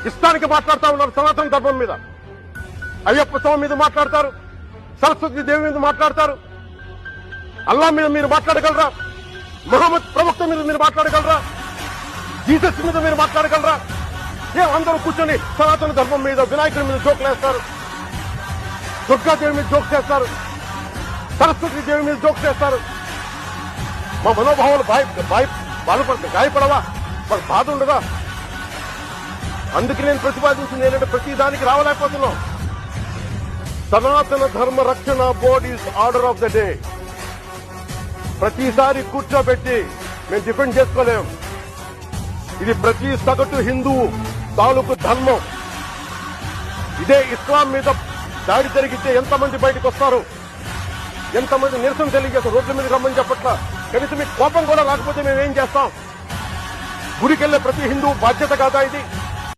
ఇష్టానికి మాట్లాడుతూ ఉన్నారు సనాతన ధర్మం మీద. అయ్యప్ప స్వామి మీద మాట్లాడతారు, సరస్వతి దేవి మీద మాట్లాడతారు. అల్లా మీద మీరు మాట్లాడగలరా? మహమ్మద్ ప్రవక్త మీద మీరు మాట్లాడగలరా? జీసస్ మీద మీరు మాట్లాడగలరా? అందరూ కూర్చొని సనాతన ధర్మం మీద, వినాయకుడి మీద జోకులు వేస్తారు, దుర్గాదేవి మీద జోక్స్ చేస్తారు, సరస్వతి దేవి మీద జోక్స్ చేస్తారు. మా మనోభావాలు గాయపడవా? మాకు బాధ ఉండదా? అందుకే నేను ప్రతిపాదించింది ఏంటంటే ప్రతి దానికి రావలేకపోతున్నాం. సనాతన ధర్మ రక్షణ board is order of the day. ప్రతిసారి కూర్చోబెట్టి మేము డిఫెండ్ చేసుకోలేం. ఇది ప్రతి సగటు హిందువు తాలూకు ధర్మం. ఇదే ఇస్లాం మీద దాడి జరిగితే ఎంతమంది బయటకు వస్తారు, ఎంతమంది నిరసన తెలియజేస్తారు? రోడ్ల మీద రమ్మని చెప్పట్ల. కనీసం మీకు కోపం కూడా లేకపోతే మేము ఏం చేస్తాం? గుడికెళ్లే ప్రతి హిందువు బాధ్యత కాదా ఇది?